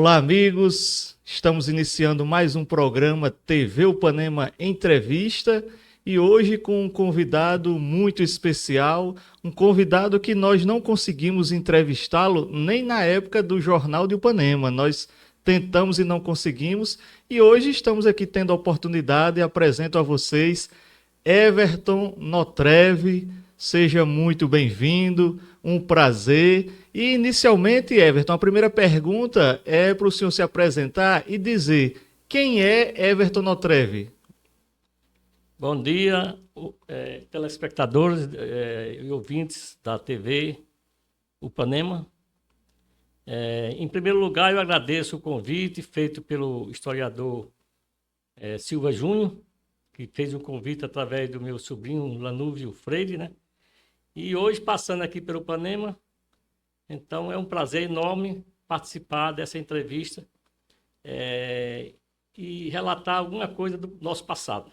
Olá, amigos. Estamos iniciando mais um programa TV Upanema Entrevista e hoje com um convidado muito especial, um convidado que nós não conseguimos entrevistá-lo nem na época do Jornal de Upanema. Nós tentamos e não conseguimos e hoje estamos aqui tendo a oportunidade e apresento a vocês Everton Notreve. Seja muito bem-vindo, um prazer. E inicialmente, Everton, a primeira pergunta é para o senhor se apresentar e dizer quem é Everton Notreve. Bom dia, telespectadores e ouvintes da TV Upanema. Em primeiro lugar, eu agradeço o convite feito pelo historiador Silva Júnior, que fez um convite através do meu sobrinho Lanúvio Freire, né? E hoje, passando aqui pelo Upanema, então é um prazer enorme participar dessa entrevista e relatar alguma coisa do nosso passado.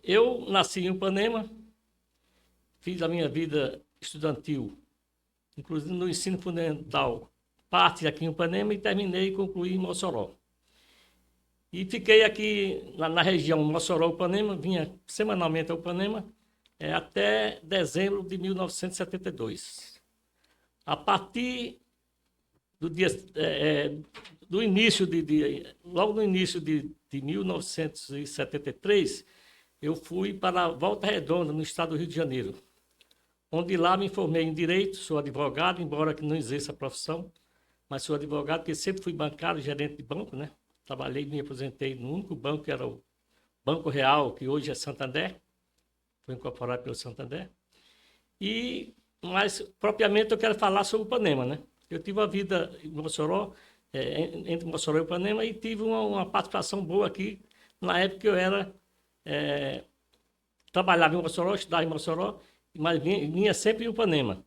Eu nasci em Upanema, fiz a minha vida estudantil, inclusive no ensino fundamental, parte aqui em Upanema e terminei e concluí em Mossoró. E fiquei aqui na região Mossoró-Upanema, vinha semanalmente a Upanema, até dezembro de 1972. A partir do início logo no início de 1973, eu fui para Volta Redonda, no estado do Rio de Janeiro, onde lá me formei em Direito, sou advogado, embora que não exerça a profissão, mas sou advogado porque sempre fui bancário, gerente de banco, né? Trabalhei e me aposentei no único banco, que era o Banco Real, que hoje é Santander, foi incorporado pelo Santander. Mas, propriamente, eu quero falar sobre o Upanema, né? Eu tive uma vida em Mossoró, entre Mossoró e Upanema, e tive uma participação boa aqui, na época que eu trabalhava em Mossoró, estudava em Mossoró, mas vinha sempre em Upanema.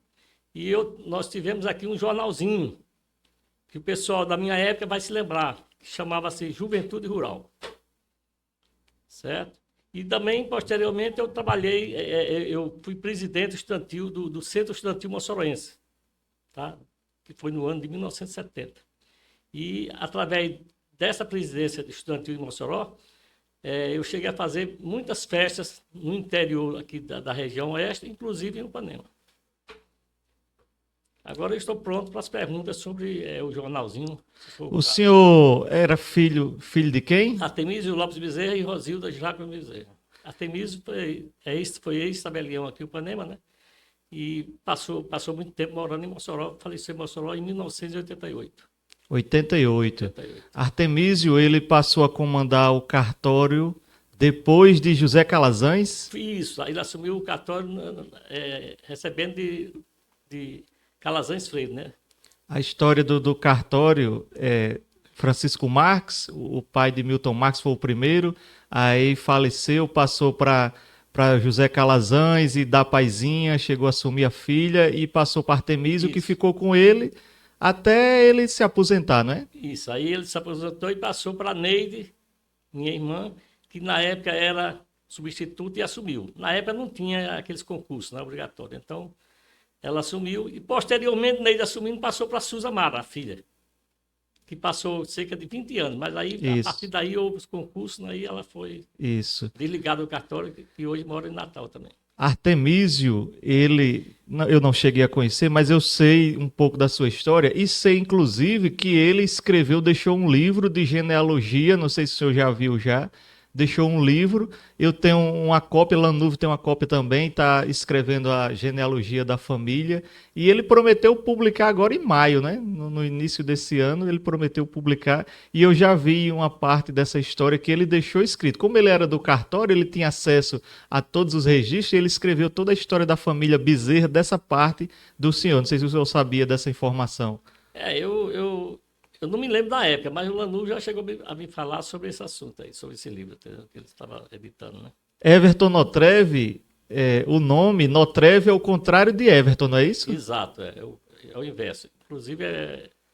E nós tivemos aqui um jornalzinho, que o pessoal da minha época vai se lembrar, que chamava-se Juventude Rural. Certo? E também, posteriormente, eu trabalhei, eu fui presidente estudantil do Centro Estudantil Mossoroense, tá? Que foi no ano de 1970. E, através dessa presidência estudantil de Mossoró, eu cheguei a fazer muitas festas no interior aqui da região oeste, inclusive em Upanema. Agora eu estou pronto para as perguntas sobre o jornalzinho. O senhor era filho de quem? Artemísio Lopes Bezerra e Rosilda Jacob Bezerra. Artemísio foi ex-tabelião aqui em Upanema, né? E passou muito tempo morando em Mossoró, faleceu em Mossoró em 1988. 88. Artemísio, ele passou a comandar o cartório depois de José Calazans? Isso, aí ele assumiu o cartório recebendo de Calazans Freire, né? A história do cartório Francisco Marques, o pai de Milton Marques foi o primeiro, aí faleceu, passou para José Calazans e da Paizinha, chegou a assumir a filha e passou para Artemísio, que ficou com ele até ele se aposentar, não é? Isso, aí ele se aposentou e passou para Neide, minha irmã, que na época era substituta e assumiu. Na época não tinha aqueles concursos, né, obrigatórios, então ela assumiu e posteriormente Neide assumindo passou para Suza Mara, a filha, que passou cerca de 20 anos, mas aí a partir daí houve os concursos, aí ela foi desligada do cartório, que hoje mora em Natal também. Artemísio, eu não cheguei a conhecer, mas eu sei um pouco da sua história e sei inclusive que ele deixou um livro de genealogia, não sei se o senhor já viu deixou um livro, eu tenho uma cópia, Lanúvio tem uma cópia também, está escrevendo a genealogia da família, e ele prometeu publicar agora em maio, né? No início desse ano, ele prometeu publicar, e eu já vi uma parte dessa história que ele deixou escrito. Como ele era do cartório, ele tinha acesso a todos os registros, e ele escreveu toda a história da família Bezerra, dessa parte do senhor. Não sei se o senhor sabia dessa informação. Eu não me lembro da época, mas o Lanúvio já chegou a me falar sobre esse assunto aí, sobre esse livro que ele estava editando, né? Everton Notreve, o nome Notreve é o contrário de Everton, não é isso? Exato, é o inverso. Inclusive,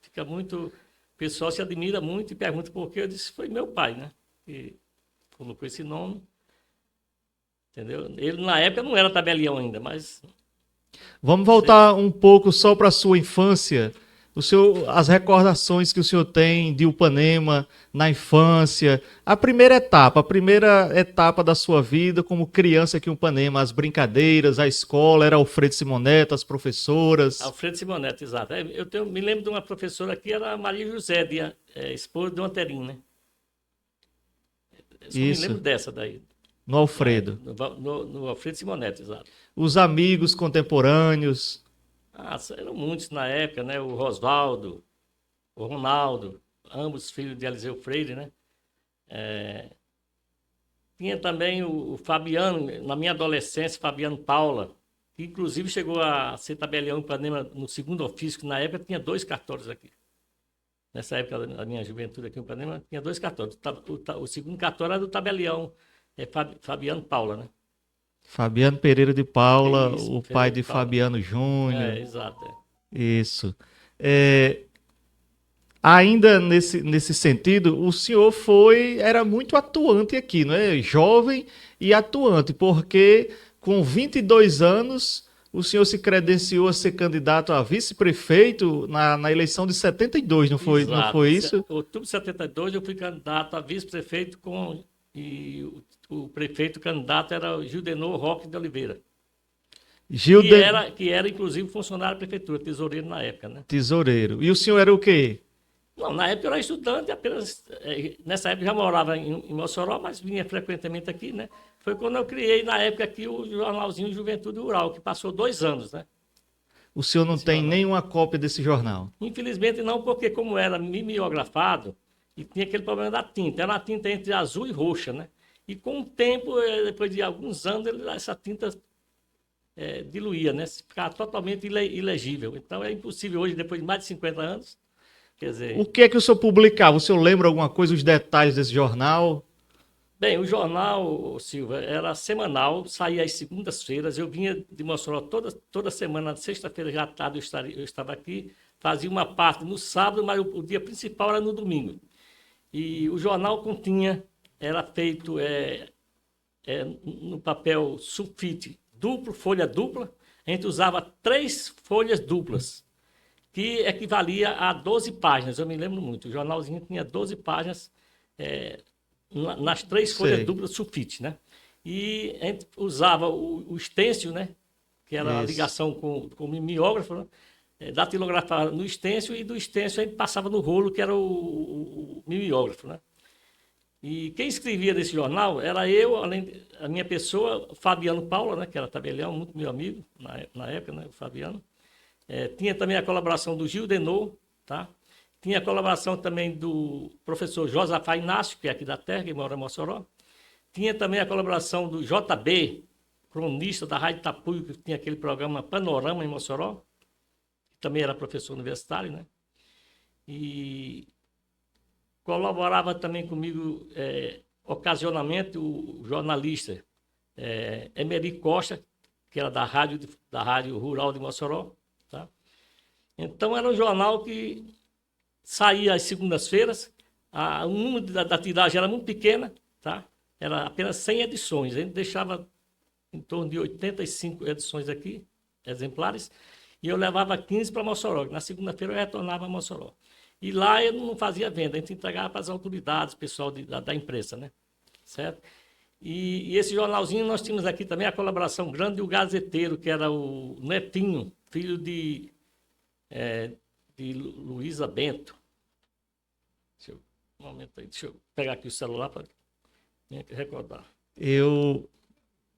fica muito... O pessoal se admira muito e pergunta por quê. Eu disse, foi meu pai, né? Que colocou esse nome, entendeu? Ele, na época, não era tabelião ainda, mas... Vamos voltar um pouco só para a sua infância. O senhor, as recordações que o senhor tem de Upanema na infância, a primeira etapa da sua vida como criança aqui em Upanema, as brincadeiras, a escola, era Alfredo Simoneto, as professoras. Alfredo Simonetti, exato. Me lembro de uma professora aqui, era a Maria José, esposa de uma Terina, né? Eu só me lembro Isso, dessa daí. no Alfredo. No Alfredo Simonetti, exato. Os amigos contemporâneos. Ah, eram muitos na época, né? O Rosvaldo, o Ronaldo, ambos filhos de Eliseu Freire, né? Tinha também o Fabiano, na minha adolescência, Fabiano Paula, que inclusive chegou a ser tabelião em Ipanema no segundo ofício, que na época tinha 2 cartórios aqui. Nessa época da minha juventude aqui em Ipanema, tinha 2 cartórios. O segundo cartório era do tabelião, Fabiano Paula, né? Fabiano Pereira de Paula, Isso, o pai Ferreira de de Paula. Fabiano Júnior. Exato. Isso. É, ainda nesse sentido, o senhor era muito atuante aqui, não é? Jovem e atuante, porque com 22 anos o senhor se credenciou a ser candidato a vice-prefeito na eleição de 72, não Exato. foi isso? Outubro de 72 eu fui candidato a vice-prefeito e o prefeito candidato era o Gildenor Roque de Oliveira, Gilden que era inclusive funcionário da prefeitura, tesoureiro na época, né? Tesoureiro. E o senhor era o quê? Não, na época eu era estudante, apenas nessa época eu já morava em Mossoró, mas vinha frequentemente aqui, né? Foi quando eu criei na época aqui o jornalzinho Juventude Rural, que passou 2 anos, né? O senhor não Esse tem jornal. nenhuma cópia desse jornal? Infelizmente não, porque como era mimeografado, e tinha aquele problema da tinta, era uma tinta entre azul e roxa, né? E com o tempo, depois de alguns anos, essa tinta diluía, né? Ficava totalmente ilegível. Então é impossível hoje, depois de mais de 50 anos, quer O dizer... que é que o senhor publicava? O senhor lembra alguma coisa, os detalhes desse jornal? Bem, o jornal, Silva, era semanal, saía às segundas-feiras. Eu vinha de Mossoró toda semana, sexta-feira já à tarde eu estava aqui, fazia uma parte no sábado, mas o dia principal era no domingo. E o jornal era feito no papel sulfite duplo, folha dupla. A gente usava 3 folhas duplas, que equivalia a 12 páginas. Eu me lembro muito. O jornalzinho tinha 12 páginas nas 3 folhas Sei. duplas sulfite, né? E a gente usava o estêncil, né? Que era a Isso. ligação com o mimeógrafo, né? Datilografava no estêncil e do estêncil a gente passava no rolo, que era o mimeógrafo, né? E quem escrevia desse jornal era eu, além a minha pessoa, Fabiano Paula, né? Que era tabelião, muito meu amigo na época, né? O Fabiano. Tinha também a colaboração do Gil Denot, tá? Tinha a colaboração também do professor Josafá Inácio, que é aqui da terra, que mora em Mossoró. Tinha também a colaboração do JB, cronista da Rádio Tapuio, que tinha aquele programa Panorama em Mossoró, que também era professor universitário, né? E colaborava também comigo, ocasionalmente, o jornalista Emery Costa, que era da Rádio Rural de Mossoró, tá? Então, era um jornal que saía às segundas-feiras, o número da tiragem era muito pequena, tá? Era apenas 100 edições. A gente deixava em torno de 85 edições aqui, exemplares, e eu levava 15 para Mossoró. Na segunda-feira eu retornava a Mossoró. E lá eu não fazia venda, a gente entregava para as autoridades, pessoal da imprensa, né? Certo? E esse jornalzinho nós tínhamos aqui também a colaboração grande do gazeteiro, que era o Netinho, filho de Luísa Bento. Um momento aí, deixa eu pegar aqui o celular para recordar. Eu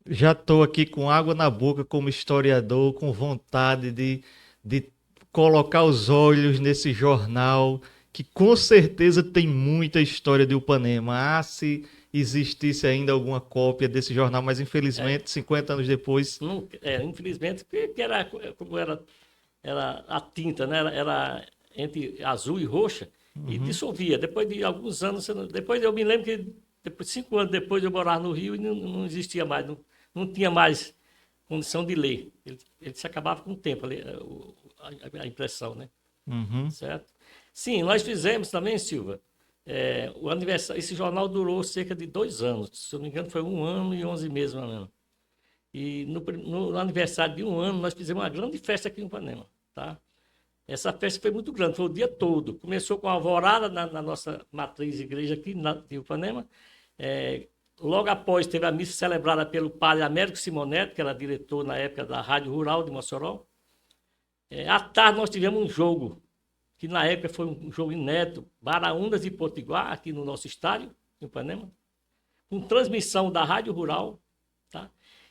já estou aqui com água na boca como historiador, com vontade de colocar os olhos nesse jornal, que com certeza tem muita história de Upanema. Ah, se existisse ainda alguma cópia desse jornal, mas infelizmente, 50 anos depois... Não, infelizmente, porque era, como era a tinta, né? Era entre azul e roxa, e dissolvia. Depois de alguns anos, depois eu me lembro que 5 anos depois eu morava no Rio e não existia mais, não tinha mais condição de ler. Ele se acabava com o tempo, a impressão, né? Certo? Sim, nós fizemos também, Silva, o aniversário. Esse jornal durou cerca de 2 anos, se eu não me engano foi 1 ano e 11 meses, mais ou menos. E no aniversário de 1 ano, nós fizemos uma grande festa aqui em Ipanema, tá? Essa festa foi muito grande, foi o dia todo. Começou com a alvorada na nossa matriz igreja aqui de Ipanema. Logo após, teve a missa celebrada pelo padre Américo Simonetti, que era diretor na época da Rádio Rural de Mossoró. À tarde, nós tivemos um jogo, que na época foi um jogo inédito, Baraúnas e Potiguar, aqui no nosso estádio, em Ipanema, com transmissão da Rádio Rural. Tá?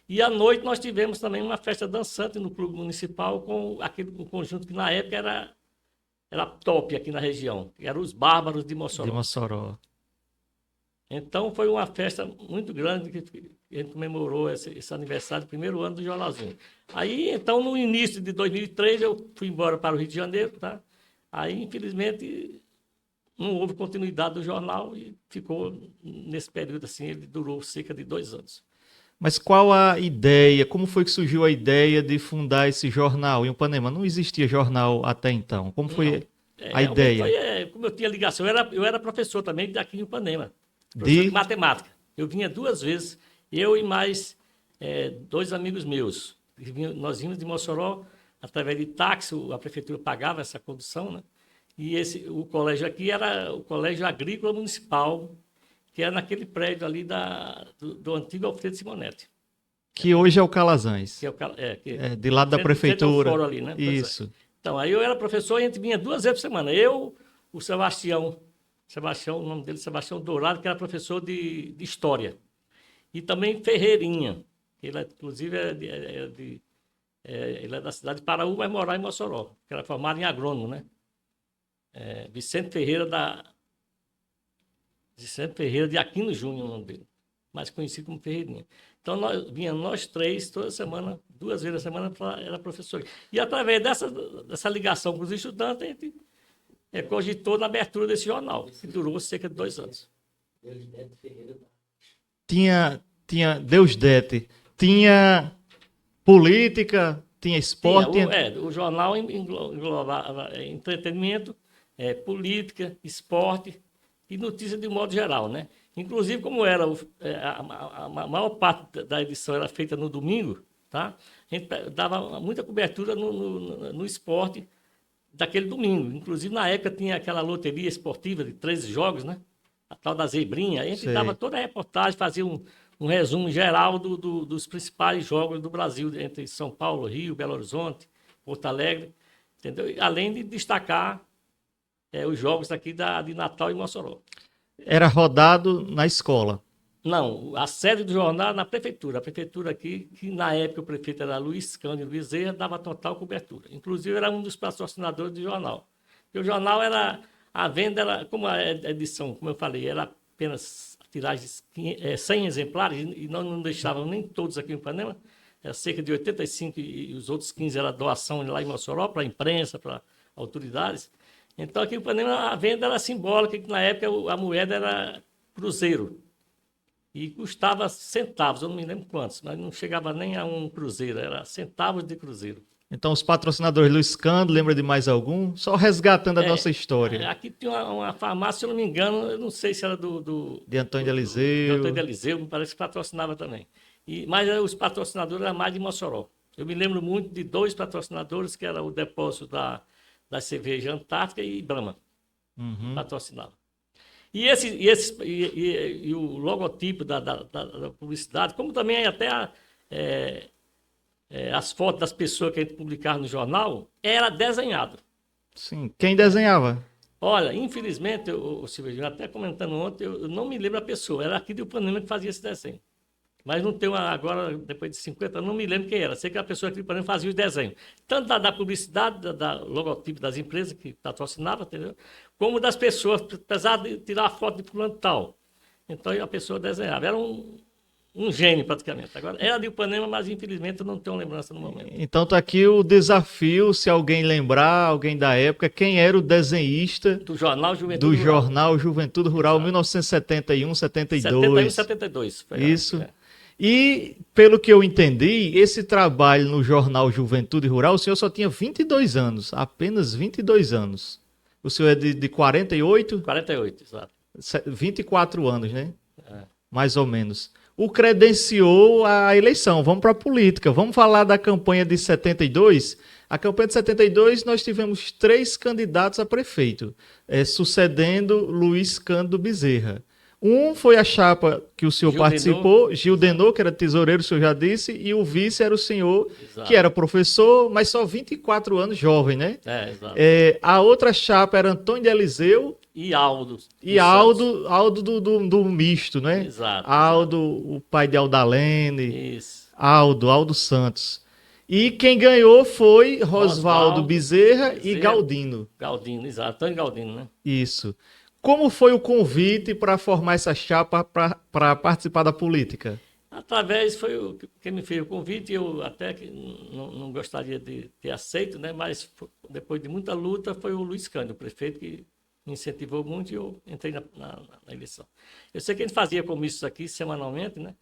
E à noite nós tivemos também uma festa dançante no Clube Municipal com aquele conjunto que na época era top aqui na região, que eram os Bárbaros de Mossoró. De Mossoró. Então foi uma festa muito grande que a gente comemorou esse aniversário, primeiro ano do Jornalzinho. Aí, então, no início de 2003, eu fui embora para o Rio de Janeiro, tá? Aí, infelizmente, não houve continuidade do jornal e ficou nesse período assim, ele durou cerca de 2 anos. Mas qual a ideia, como foi que surgiu a ideia de fundar esse jornal em Ipanema? Não existia jornal até então. Como foi a ideia? Como eu tinha ligação, eu era professor também aqui em Ipanema, professor de matemática. Eu vinha 2 vezes, eu e mais 2 amigos meus. Nós vimos de Mossoró, através de táxi, a prefeitura pagava essa condução, né? E o colégio aqui era o Colégio Agrícola Municipal, que era naquele prédio ali do antigo Alfredo Simonetti. Que hoje é o Calazans. De lado da prefeitura. Fora ali, né? Isso. Então, aí eu era professor e a gente vinha 2 vezes por semana. Eu, o Sebastião, o nome dele é Sebastião Dourado, que era professor de História. E também Ferreirinha, que ele, inclusive, ele é da cidade de Paraú, mas morava em Mossoró, que era formado em agrônomo, né? Vicente Ferreira de Aquino Júnior, o nome dele, mais conhecido como Ferreirinha. Então, nós 3, toda semana, 2 vezes a semana, era professor. E através dessa ligação com os estudantes, a gente cogitou na abertura desse jornal, que durou cerca de 2 anos. Tinha Deusdete, tinha política, tinha esporte. O jornal englobava entretenimento, política, esporte e notícia de um modo geral, né? Inclusive, como era a maior parte da edição era feita no domingo, tá? A gente dava muita cobertura no esporte daquele domingo. Inclusive, na época, tinha aquela loteria esportiva de 13 jogos, né? A tal da Zebrinha. A gente dava toda a reportagem, fazia um resumo geral dos principais jogos do Brasil, entre São Paulo, Rio, Belo Horizonte, Porto Alegre, entendeu? Além de destacar os jogos aqui de Natal e Mossoró. Era rodado na escola? Não, a sede do jornal era na prefeitura. A prefeitura aqui, que na época o prefeito era Luiz Cândido Bezerra, dava total cobertura. Inclusive, era um dos patrocinadores do jornal. E o jornal a venda era, como a edição, como eu falei, era apenas tiragem de 100 exemplares, e nós não deixávamos nem todos aqui em Ipanema, era cerca de 85 e os outros 15 era doação lá em Mossoró, para a imprensa, para autoridades. Então, aqui em Ipanema, a venda era simbólica, que na época a moeda era cruzeiro. E custava centavos, eu não me lembro quantos, mas não chegava nem a 1 cruzeiro, era centavos de cruzeiro. Então, os patrocinadores Luiz Cândido, lembra de mais algum? Só resgatando a nossa história. Aqui tinha uma farmácia, se eu não me engano, eu não sei se era de Antônio de Eliseu. De Antônio de Eliseu, me parece que patrocinava também. Mas os patrocinadores eram mais de Mossoró. Eu me lembro muito de 2 patrocinadores, que era o depósito da cerveja Antártica e Brahma. Patrocinava. E o logotipo da publicidade, como também até as fotos das pessoas que a gente publicava no jornal, era desenhado. Sim. Quem desenhava? Olha, infelizmente, Silvio, até comentando ontem, eu não me lembro a pessoa. Era aqui de Ipanema que fazia esse desenho. Mas não tenho agora, depois de 50 anos, não me lembro quem era. Sei que a pessoa aqui de Ipanema fazia os desenhos. Tanto da publicidade, da logotipo das empresas que patrocinavam, entendeu? Como das pessoas, apesar de tirar a foto de fulano tal. Então a pessoa desenhava. Era um gênio, praticamente. Agora, era de Ipanema, mas infelizmente eu não tenho lembrança no momento. Então tá aqui o desafio, se alguém lembrar, alguém da época, quem era o desenhista do Jornal Juventude Rural, 1971, 72. 71, 72. Isso. E, pelo que eu entendi, esse trabalho no Jornal Juventude Rural, o senhor só tinha 22 anos, apenas 22 anos. O senhor é de 48? 48, exato. 24 anos, né? Mais ou menos. o credenciou à eleição. Vamos para a política. Vamos falar da campanha de 72. A campanha de 72, nós tivemos 3 candidatos a prefeito, sucedendo Luiz Cândido Bezerra. Um foi a chapa que o senhor participou, Gil Denot, que era tesoureiro, o senhor já disse, e o vice era o senhor, exato, que era professor, mas só 24 anos, jovem, né? Exato. A outra chapa era Antônio de Eliseu e Aldo. E Aldo do misto, né? Exato. Aldo, o pai de Aldalene. Isso. Aldo Santos. E quem ganhou foi Rosvaldo Bezerra e Galdino. Galdino, exato. Antônio Galdino, né? Isso. Como foi o convite para formar essa chapa para participar da política? Através, foi quem me fez o convite, eu até que não gostaria de ter aceito, né? Mas depois de muita luta foi o Luiz Cândido, o prefeito, que me incentivou muito e eu entrei na eleição. Eu sei que a gente fazia comícios aqui semanalmente, né?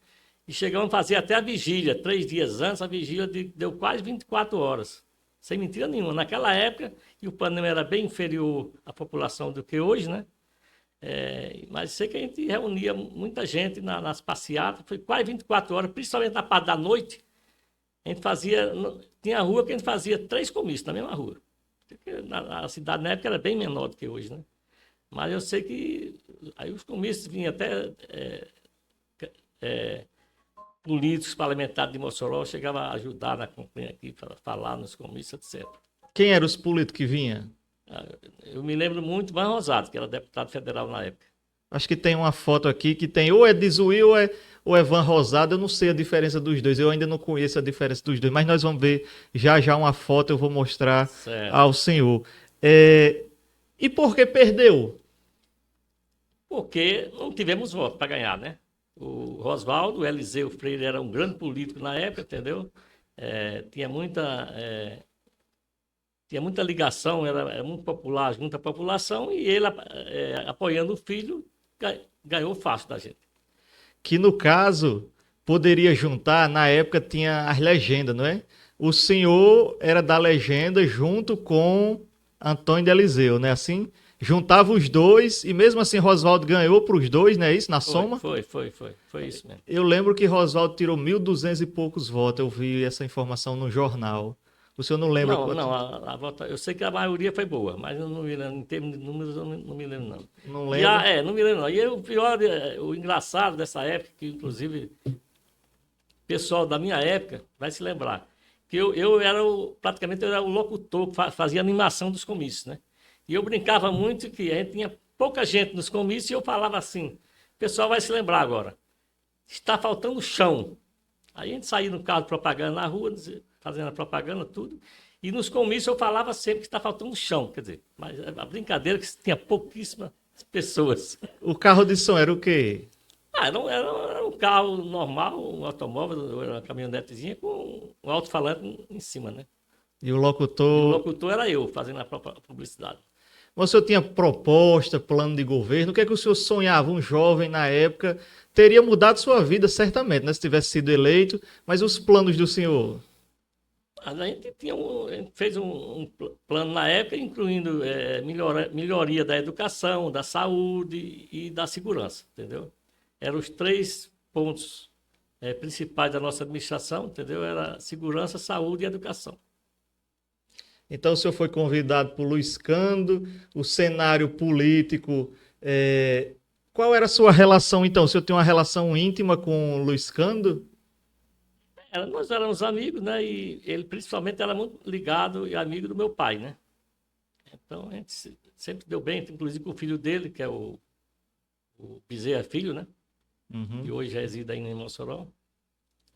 E chegamos a fazer até a vigília, 3 dias antes, a vigília deu quase 24 horas. Sem mentira nenhuma. Naquela época, e o Panema era bem inferior à população do que hoje, né? Mas sei que a gente reunia muita gente nas passeatas, foi quase 24 horas, principalmente na parte da noite. A gente fazia, tinha rua que a gente fazia 3 comícios na mesma rua. A cidade na época era bem menor do que hoje, né? Mas eu sei que aí os comícios vinham até políticos parlamentares de Mossoró, chegavam a ajudar na campanha aqui, para falar nos comícios, etc. Quem eram os políticos que vinham? Eu me lembro muito Van Rosado, que era deputado federal na época. Acho que tem uma foto aqui que tem ou é Dizuí ou é Van Rosado. Eu não sei a diferença dos dois. Eu ainda não conheço a diferença dos dois. Mas nós vamos ver já uma foto. Eu vou mostrar ao senhor. E por que perdeu? Porque não tivemos voto para ganhar, né? O Rosvaldo, o Eliseu Freire era um grande político na época, entendeu? Tinha muita ligação, era muito popular junto à população, e ele, apoiando o filho, ganhou fácil da gente. Que no caso, poderia juntar, na época tinha as legendas, não é? O senhor era da legenda junto com Antônio de Eliseu, né? Assim, juntava os dois, e mesmo assim Rosvaldo ganhou para os dois, né? Isso, na soma? Foi isso mesmo. Eu lembro que Rosvaldo tirou 1.200 e poucos votos, eu vi essa informação no jornal. O senhor não lembra? Não, a volta, eu sei que a maioria foi boa, mas eu não me lembro, em termos de números, eu não me lembro, não. Não lembro? Não me lembro, não. E o pior, o engraçado dessa época, que inclusive o pessoal da minha época vai se lembrar, que eu era praticamente eu era o locutor que fazia animação dos comícios, né? E eu brincava muito que a gente tinha pouca gente nos comícios e eu falava assim, o pessoal vai se lembrar agora, está faltando chão. Aí a gente saía no carro de propaganda na rua, fazendo a propaganda, tudo. E nos comícios eu falava sempre que está faltando chão, quer dizer, mas a brincadeira é que tinha pouquíssimas pessoas. O carro de som era o quê? Era um carro normal, um automóvel, uma caminhonetezinha com um alto-falante em cima, né? E o locutor... O locutor era eu, fazendo a própria publicidade. Mas o senhor tinha proposta, plano de governo? O que é que o senhor sonhava? Um jovem na época teria mudado sua vida, certamente, né? Se tivesse sido eleito. Mas os planos do senhor? A gente fez um plano na época, incluindo melhoria da educação, da saúde e da segurança, entendeu? Eram os 3 pontos principais da nossa administração, entendeu? Era segurança, saúde e educação. Então o senhor foi convidado por Luiz Cândido, o cenário político. Qual era a sua relação, então? O senhor tem uma relação íntima com o Luiz Cândido? Nós éramos amigos, né? E ele principalmente era muito ligado e amigo do meu pai, né? Então a gente sempre deu bem, inclusive com o filho dele, que é o Bezerra Filho, né? Uhum. Que hoje reside aí em Mossoró.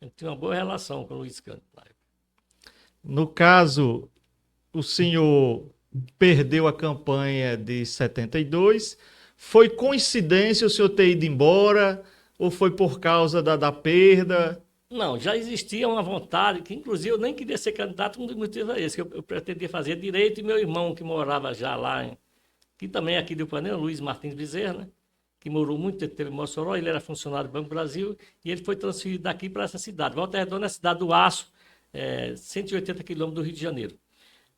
A gente tinha uma boa relação com o Luiz Cândido. No caso, o senhor perdeu a campanha de 72. Foi coincidência o senhor ter ido embora? Ou foi por causa da perda? Não, já existia uma vontade, que inclusive eu nem queria ser candidato, um dos motivos é esse, que eu pretendia fazer direito, e meu irmão, que morava já lá, que também é aqui do Panema, Luiz Martins Bezerra, né? Que morou muito tempo em Mossoró, ele era funcionário do Banco do Brasil, e ele foi transferido daqui para essa cidade. Volta Redonda é a cidade do Aço, 180 quilômetros do Rio de Janeiro.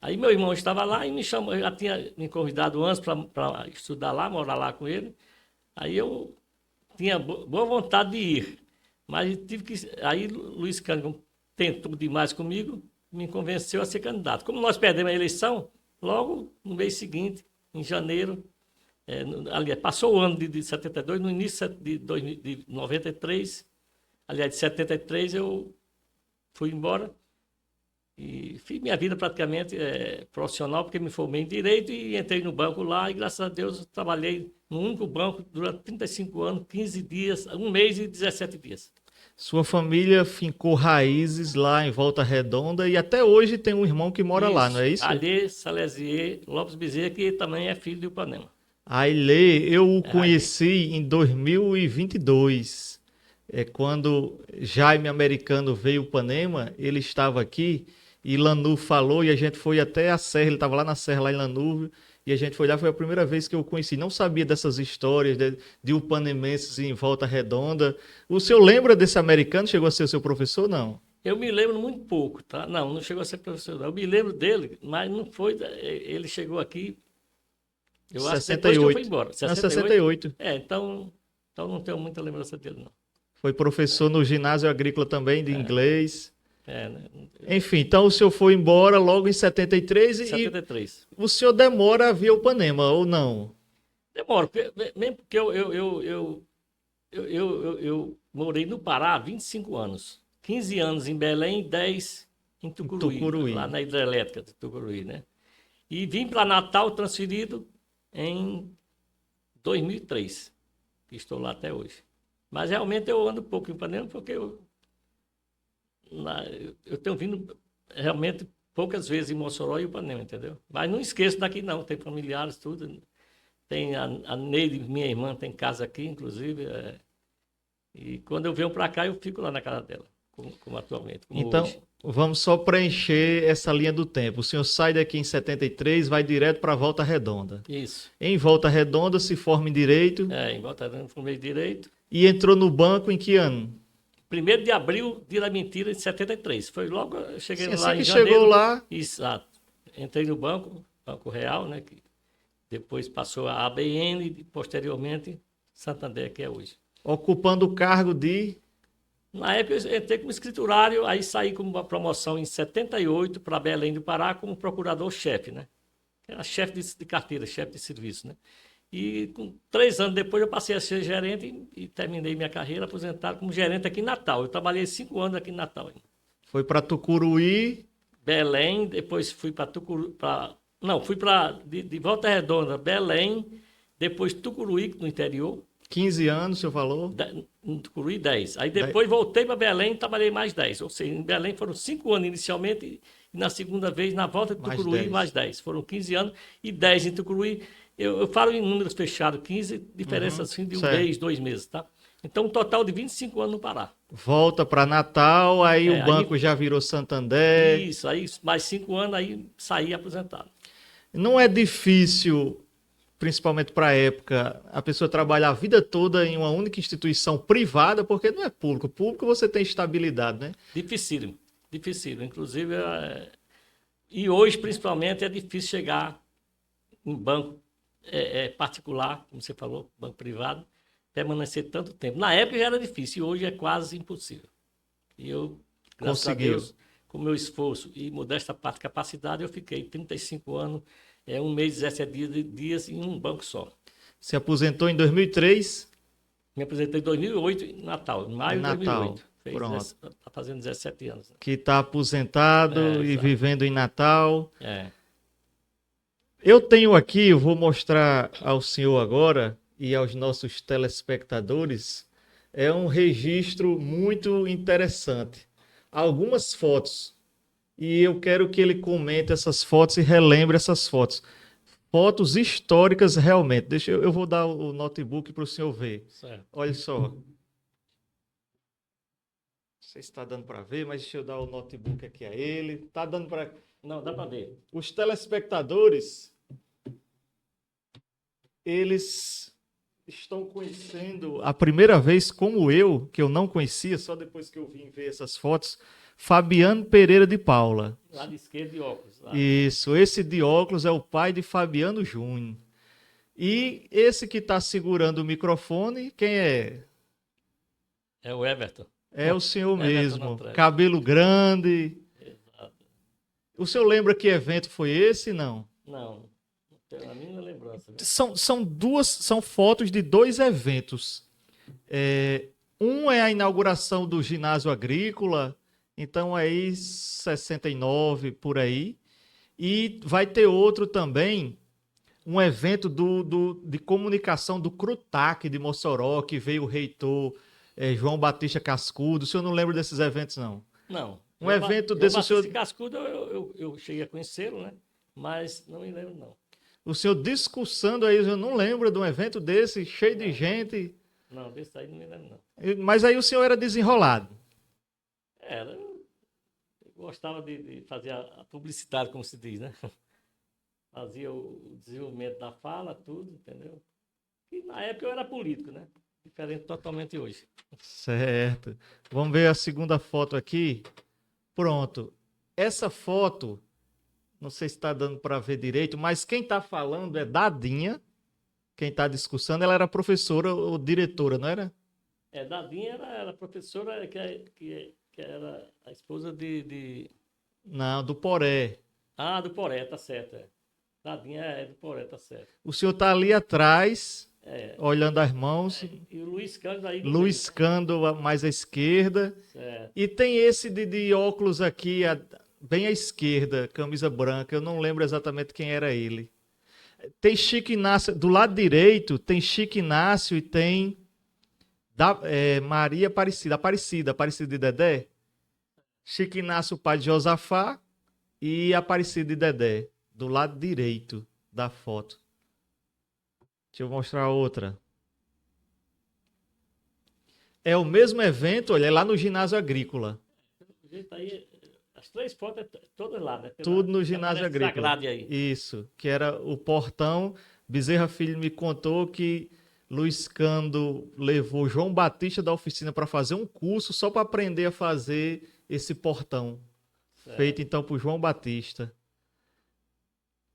Aí meu irmão estava lá e me chamou, já tinha me convidado antes para estudar lá, morar lá com ele. Aí eu tinha boa vontade de ir. Mas aí Luiz Cândido tentou demais comigo, me convenceu a ser candidato. Como nós perdemos a eleição, logo no mês seguinte, em janeiro, aliás, passou o ano de 72, no início de 93, aliás, de 73 eu fui embora e fiz minha vida praticamente profissional, porque me formei em Direito e entrei no banco lá e, graças a Deus, trabalhei no único banco durante 35 anos, 15 dias, um mês e 17 dias. Sua família fincou raízes lá em Volta Redonda e até hoje tem um irmão que mora lá, não é isso? Alê Salesier Lopes Bezerra, que também é filho de Ipanema. Ailê, eu o conheci em 2022. Quando Jaime Americano veio ao Ipanema, ele estava aqui e Lanu falou e a gente foi até a serra, ele estava lá na serra, lá em Lanu, e a gente foi lá, foi a primeira vez que eu conheci. Não sabia dessas histórias de upanemenses em Volta Redonda. O senhor lembra desse americano? Chegou a ser o seu professor, não? Eu me lembro muito pouco, tá? Não chegou a ser professor, não. Eu me lembro dele, mas não foi. Ele chegou aqui. Eu acho que depois que eu fui embora. 68? Então não tenho muita lembrança dele, não. Foi professor no ginásio agrícola também, de inglês. Né? Enfim, então o senhor foi embora logo em 73 e 73. O senhor demora a vir ao Ipanema, ou não? Demora, mesmo porque eu morei no Pará há 25 anos. 15 anos em Belém e 10 em Tucuruí, lá na hidrelétrica de Tucuruí, né? E vim para Natal transferido em 2003, que estou lá até hoje. Mas realmente eu ando pouco em Ipanema porque eu tenho vindo realmente poucas vezes em Mossoró e Ipanema, entendeu? Mas não esqueço daqui não, tem familiares, tudo. Tem a Neide, minha irmã, tem casa aqui, inclusive. E quando eu venho para cá, eu fico lá na casa dela, como atualmente. Como então, hoje. Vamos só preencher essa linha do tempo. O senhor sai daqui em 73, vai direto para Volta Redonda. Isso. Em Volta Redonda, se forma em Direito. Em Volta Redonda, formei Direito. E entrou no banco em que ano? 1º de abril, dia da mentira, de 73. Foi logo, eu cheguei lá assim em que janeiro. Chegou lá. Exato. Entrei no Banco Real, né? Que depois passou a ABN e posteriormente Santander, que é hoje. Ocupando o cargo de... Na época eu entrei como escriturário, aí saí com uma promoção em 78 para Belém do Pará como procurador-chefe, né? Era chefe de carteira, chefe de serviço, né? E 3 anos depois eu passei a ser gerente e terminei minha carreira aposentado como gerente aqui em Natal. Eu trabalhei 5 anos aqui em Natal. Foi para Tucuruí. Belém, depois fui para Tucuruí, fui para de Volta Redonda, Belém, depois Tucuruí, no interior. 15 anos, o senhor falou? Em Tucuruí, 10. Aí depois voltei para Belém e trabalhei mais 10. Ou seja, em Belém foram 5 anos inicialmente e na segunda vez, na volta de Tucuruí, mais 10. Foram 15 anos e 10 em Tucuruí. Eu falo em números fechados, 15, diferença assim de um mês, 2 meses, tá? Então, um total de 25 anos no Pará. Volta para Natal, aí o banco já virou Santander. Isso, aí mais 5 anos, aí saí aposentado. Não é difícil, principalmente para a época, a pessoa trabalhar a vida toda em uma única instituição privada, porque não é público. Público você tem estabilidade, né? Dificílimo. Inclusive, e hoje, principalmente, é difícil chegar em banco particular, como você falou, banco privado, permanecer tanto tempo. Na época já era difícil, e hoje é quase impossível. E eu, graças a Deus, com meu esforço e modesta parte de capacidade, eu fiquei 35 anos, 1 mês e 17 dias em um banco só. Se aposentou em 2003? Me aposentei em 2008, em Natal, em maio de 2008. Está fazendo 17 anos. Né? Que está aposentado e vivendo em Natal. Eu tenho aqui, eu vou mostrar ao senhor agora e aos nossos telespectadores, é um registro muito interessante. Algumas fotos. E eu quero que ele comente essas fotos e relembre essas fotos. Fotos históricas realmente. Eu vou dar o notebook para o senhor ver. Certo. Olha só. Não sei se está dando para ver, mas deixa eu dar o notebook aqui a ele. Está dando para... Não, dá para ver. Os telespectadores, eles estão conhecendo a primeira vez, como eu, que eu não conhecia, só depois que eu vim ver essas fotos, Fabiano Pereira de Paula. Lá de esquerda, de óculos. Lá. Isso, esse de óculos é o pai de Fabiano Júnior. E esse que está segurando o microfone, quem é? É o Everton. É o senhor Everton mesmo. Natrag. Cabelo grande. Exato. O senhor lembra que evento foi esse? Não. Não tenho a mínima lembrança. Viu? São fotos de dois eventos. Um é a inauguração do ginásio agrícola, então aí 69 por aí. E vai ter outro também, um evento de comunicação do CRUTAC de Mossoró, que veio o reitor João Batista Cascudo. O senhor não lembra desses eventos, não? Não. Um evento desse, o senhor, Cascudo, eu cheguei a conhecê-lo, né? Mas não me lembro, não. o senhor discursando aí, eu não lembro de um evento desse, cheio de Não. gente. Não, desse aí não me lembro, não. Mas aí o senhor era desenrolado. Eu gostava de fazer a publicidade, como se diz, né? Fazia o desenvolvimento da fala, tudo, entendeu? E na época eu era político, né? Diferente totalmente hoje. Certo. Vamos ver a segunda foto aqui. Pronto. Essa foto, não sei se está dando para ver direito, mas quem está falando é Dadinha. Quem está discursando, ela era professora ou diretora, não era? Dadinha era professora que era a esposa de... Não, do Poré. Ah, do Poré, tá certo. Dadinha é do Poré, tá certo. O senhor está ali atrás, olhando as mãos. E o Luiz Cândido aí... Luiz Cândido mais à esquerda. Certo. E tem esse de óculos aqui, bem à esquerda, camisa branca. Eu não lembro exatamente quem era ele. Tem Chico Inácio, do lado direito, tem Chico Inácio e tem Maria Aparecida de Dedé. Chico Inácio, pai de Josafá, e Aparecida de Dedé, do lado direito da foto. Deixa eu mostrar outra. É o mesmo evento, olha, é lá no ginásio agrícola. Aí, as três fotos todas lá, né? Tudo no ginásio agrícola. Aí. Isso, que era o portão. Bezerra Filho me contou que Luiz Cândido levou João Batista da oficina para fazer um curso só para aprender a fazer esse portão. Certo. Feito então por João Batista.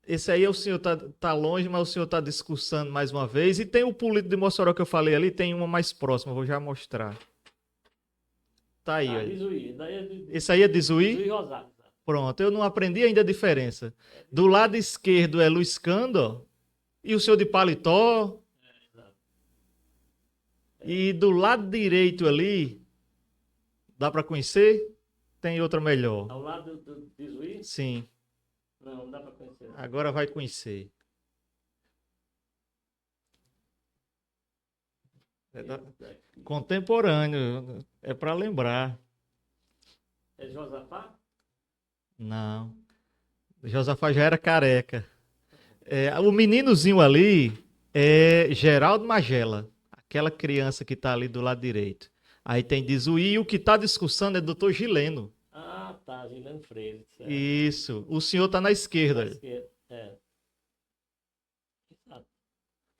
Esse aí o senhor tá longe, mas o senhor está discursando mais uma vez. E tem o político de Mossoró que eu falei ali, tem uma mais próxima, vou já mostrar. Tá aí, olha. Zuí. Esse aí é de Zuí? Zuí Rosário. Pronto, eu não aprendi ainda a diferença. Do lado esquerdo é Luiz Cândido e o senhor de paletó. E do lado direito ali, dá para conhecer? Tem outra melhor. Ao lado de Zuí? Sim. Não dá para conhecer. Agora vai conhecer. Contemporâneo, é para lembrar. É Josafá? Não. Josafá já era careca. O meninozinho ali é Geraldo Magela, aquela criança que está ali do lado direito. Aí tem Dizuí e o que está discussando é doutor Gileno. Ah, tá, Gileno Freire. Certo. Isso. O senhor está na esquerda. Na esquerda, Exato.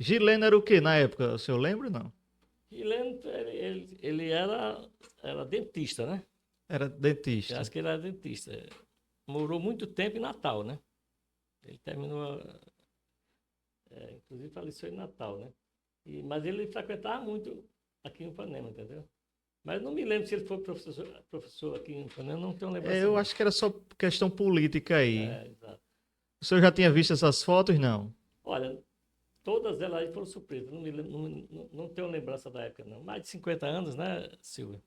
Gileno era o que na época? O senhor lembra ou não? Gileno, ele era dentista, né? Era dentista. Eu acho que ele era dentista. Morou muito tempo em Natal, né? Ele terminou... inclusive faleceu em Natal, né? Mas ele frequentava muito aqui em Ipanema, entendeu? Mas não me lembro se ele foi professor aqui em Ipanema, não tenho lembrança. Eu acho que era só questão política aí. Exato. O senhor já tinha visto essas fotos, não? Olha, todas elas aí foram surpresas. Não tenho lembrança da época, não. Mais de 50 anos, né, Silvio?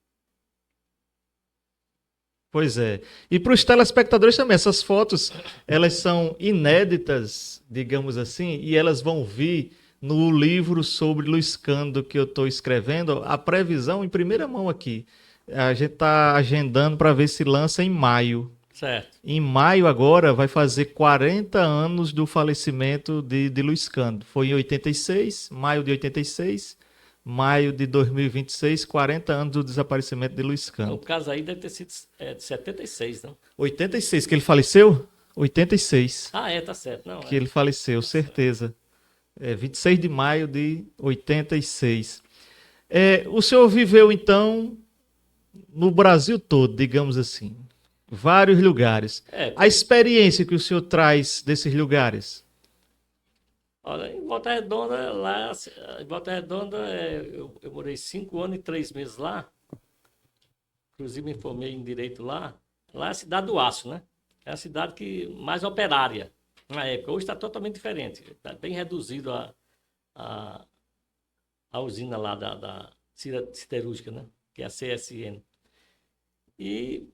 Pois é. E para os telespectadores também, essas fotos, elas são inéditas, digamos assim, e elas vão vir no livro sobre Luiz Cândido que eu estou escrevendo, a previsão em primeira mão aqui. A gente está agendando para ver se lança em maio. Certo. Em maio agora vai fazer 40 anos do falecimento de Luiz Cândido. Foi em 86, maio de 86, maio de 2026, 40 anos do desaparecimento de Luiz Cândido. O caso aí deve ter sido de 76, não? 86, que ele faleceu? 86. Ah, tá certo. Não, que ele faleceu, certeza. 26 de maio de 86. O senhor viveu, então, no Brasil todo, digamos assim. Vários lugares. A experiência que o senhor traz desses lugares? Olha, em Volta Redonda, eu morei 5 anos e 3 meses lá. inclusive me formei em Direito lá. Lá é a cidade do aço, né? É a cidade que mais operária na época. Hoje está totalmente diferente. Está bem reduzido a, a usina lá da siderúrgica, né? Que é a CSN. E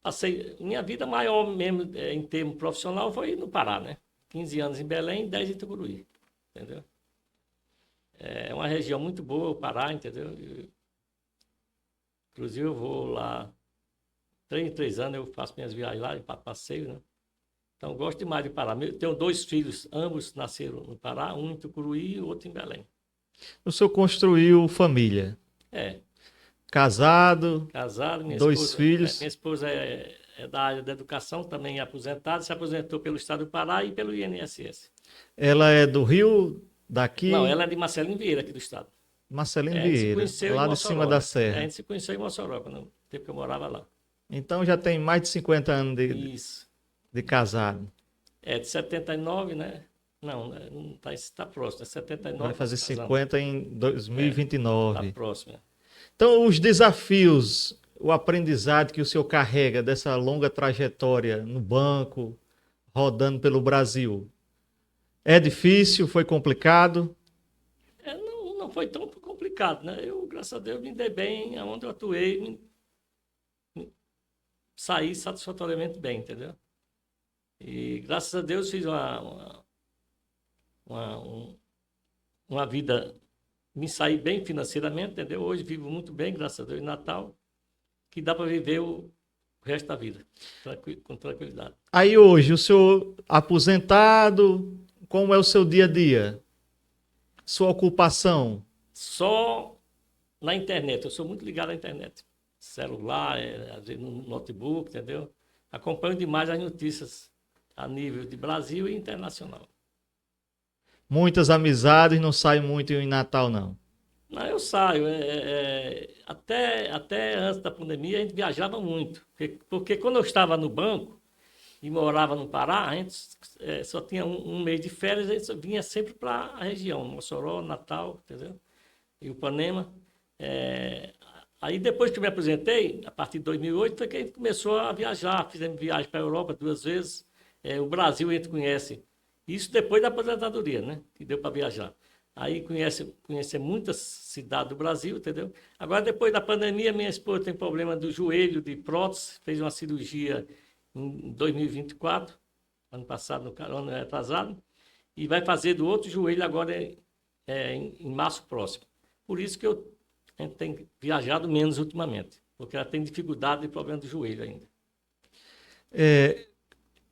passei... Minha vida maior mesmo, em termos profissional, foi no Pará, né? 15 anos em Belém, 10 em Tucuruí. Entendeu? É uma região muito boa, o Pará, entendeu? Inclusive, eu vou lá 3 em 3 anos, eu faço minhas viagens lá, para passeio, né? Então, eu gosto demais de Pará. Tenho 2 filhos, ambos nasceram no Pará, um em Tucuruí e o outro em Belém. O senhor construiu família. É, Casado, casado, 2 filhos. minha esposa é da área da educação, também é aposentada, se aposentou pelo Estado do Pará e pelo INSS. Ela é do Rio, daqui, Não, ela é de Marcelino Vieira, aqui do Estado. Marcelino A gente se Vieira, conheceu em lá de Mossoró, cima da né? A serra. gente se conheceu em Mossoró, no tempo que eu morava lá. Então já tem mais de 50 anos Isso. de casado. É de 79, né? Não, tá próximo, é 79. Vai fazer nós casamos. 50 em Tá 2029. próximo. Então, os desafios, o aprendizado que o senhor carrega dessa longa trajetória no banco, rodando pelo Brasil, é difícil? Foi complicado? Não foi tão complicado, né? Eu, graças a Deus, me dei bem, aonde eu atuei, saí satisfatoriamente bem, entendeu? E graças a Deus fiz uma vida, me saí bem financeiramente, entendeu? Hoje vivo muito bem, graças a Deus, em Natal, que dá para viver o resto da vida, com tranquilidade. Aí hoje, o senhor aposentado, como é o seu dia a dia? Sua ocupação? Só na internet, eu sou muito ligado à internet. Celular, às vezes no notebook, entendeu? Acompanho demais as notícias a nível de Brasil e internacional. Muitas amizades, não sai muito em Natal, não. Não, eu saio. Até antes da pandemia, a gente viajava muito. Porque quando eu estava no banco e morava no Pará, a gente só tinha um mês de férias, a gente vinha sempre para a região, Mossoró, Natal, entendeu? E Ipanema. Aí depois que eu me aposentei, a partir de 2008, foi que a gente começou a viajar. Fizemos viagem para a Europa 2 vezes. O Brasil a gente conhece. Isso depois da aposentadoria, né? Que deu para viajar. Aí conhece muitas cidades do Brasil, entendeu? Agora, depois da pandemia, minha esposa tem problema do joelho, de prótese, fez uma cirurgia em 2024, ano passado, ano atrasado, e vai fazer do outro joelho agora em março próximo. Por isso que a gente tem viajado menos ultimamente, porque ela tem dificuldade de problema do joelho ainda.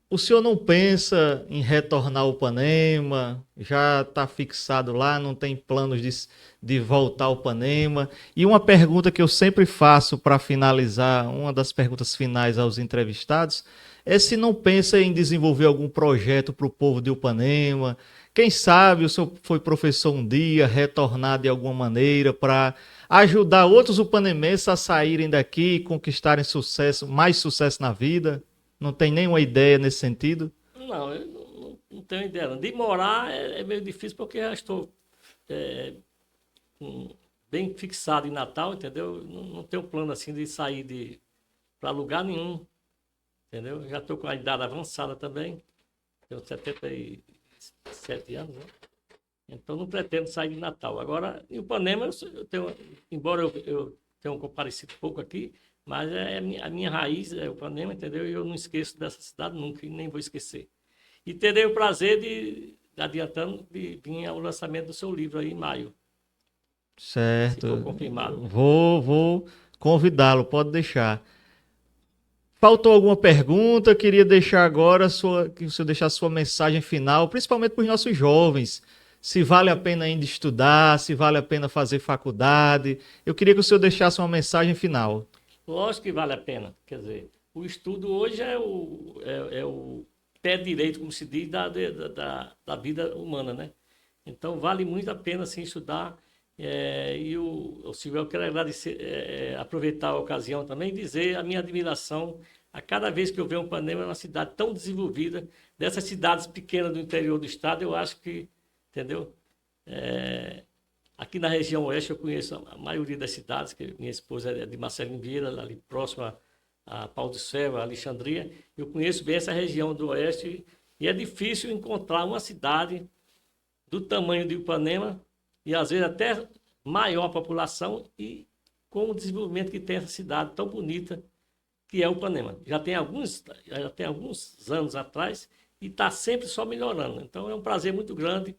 O senhor não pensa em retornar ao Ipanema? Já está fixado lá, não tem planos de voltar ao Ipanema? E uma pergunta que eu sempre faço para finalizar, uma das perguntas finais aos entrevistados, é se não pensa em desenvolver algum projeto para o povo de Ipanema. Quem sabe o senhor foi professor um dia, retornar de alguma maneira para ajudar outros upanemenses a saírem daqui e conquistarem sucesso, mais sucesso na vida? Não tem nenhuma ideia nesse sentido? Não, eu não tenho ideia. Não. De morar é meio difícil porque eu já estou bem fixado em Natal, entendeu? Não tenho plano assim de sair para lugar nenhum, entendeu? Já estou com a idade avançada também, tenho 77 anos, né? Então não pretendo sair de Natal. Agora, em Ipanema, embora eu tenha comparecido pouco aqui, mas a minha raiz é o Ipanema, entendeu? E eu não esqueço dessa cidade nunca e nem vou esquecer. E terei o prazer adiantando, de vir ao lançamento do seu livro aí em maio. Certo. Se for confirmado. Vou convidá-lo, pode deixar. Faltou alguma pergunta? Queria deixar agora que o senhor deixasse sua mensagem final, principalmente para os nossos jovens. Se vale a pena ainda estudar, se vale a pena fazer faculdade. Eu queria que o senhor deixasse uma mensagem final. Lógico que vale a pena. Quer dizer, o estudo hoje é o pé direito, como se diz, da vida humana, né? Então, vale muito a pena, sim, estudar. Silvio, eu quero agradecer, aproveitar a ocasião também e dizer a minha admiração a cada vez que eu vejo um Ipanema, é uma cidade tão desenvolvida. Dessas cidades pequenas do interior do estado, eu acho que, entendeu? Aqui na região oeste eu conheço a maioria das cidades, que minha esposa é de Marcelino Vieira, ali próximo a Pau de Céu, Alexandria. Eu conheço bem essa região do oeste e é difícil encontrar uma cidade do tamanho de Ipanema e às vezes até maior a população e com o desenvolvimento que tem essa cidade tão bonita que é Ipanema. Já tem alguns anos atrás e está sempre só melhorando. Então é um prazer muito grande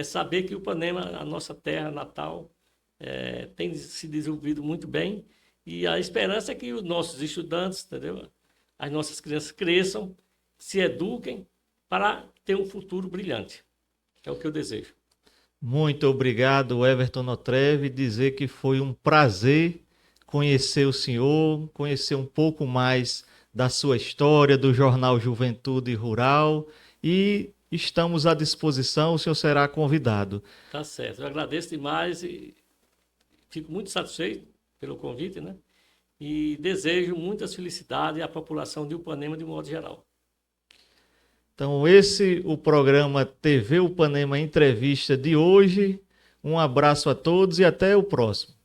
saber que Ipanema, a nossa terra natal, tem se desenvolvido muito bem e a esperança é que os nossos estudantes, entendeu? As nossas crianças cresçam, se eduquem para ter um futuro brilhante. É o que eu desejo. Muito obrigado, Everton Notreve. Dizer que foi um prazer conhecer o senhor, conhecer um pouco mais da sua história, do jornal Juventude Rural e estamos à disposição, o senhor será convidado. Tá certo, eu agradeço demais e fico muito satisfeito pelo convite, né? E desejo muitas felicidades à população de Ipanema de um modo geral. Então, esse o programa TV Ipanema Entrevista de hoje. Um abraço a todos e até o próximo.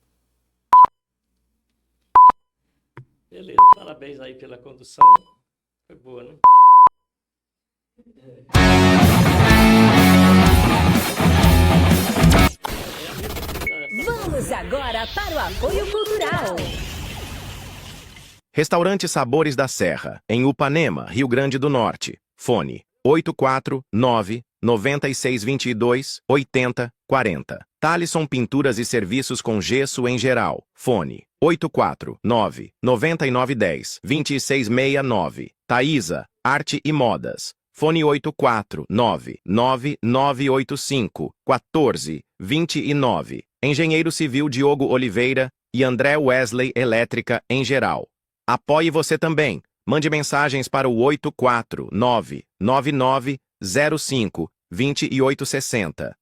Beleza, parabéns aí pela condução. Foi boa, né? Vamos agora para o apoio cultural. Restaurante Sabores da Serra, em Ipanema, Rio Grande do Norte. Fone 849-9622-8040. Thalisson Pinturas e Serviços com Gesso em Geral. Fone 849-9910-2669. Taísa, Arte e Modas. Fone 849-9985-1429. Engenheiro Civil Diogo Oliveira e André Wesley Elétrica em Geral. Apoie você também. Mande mensagens para o 849-9905-2860.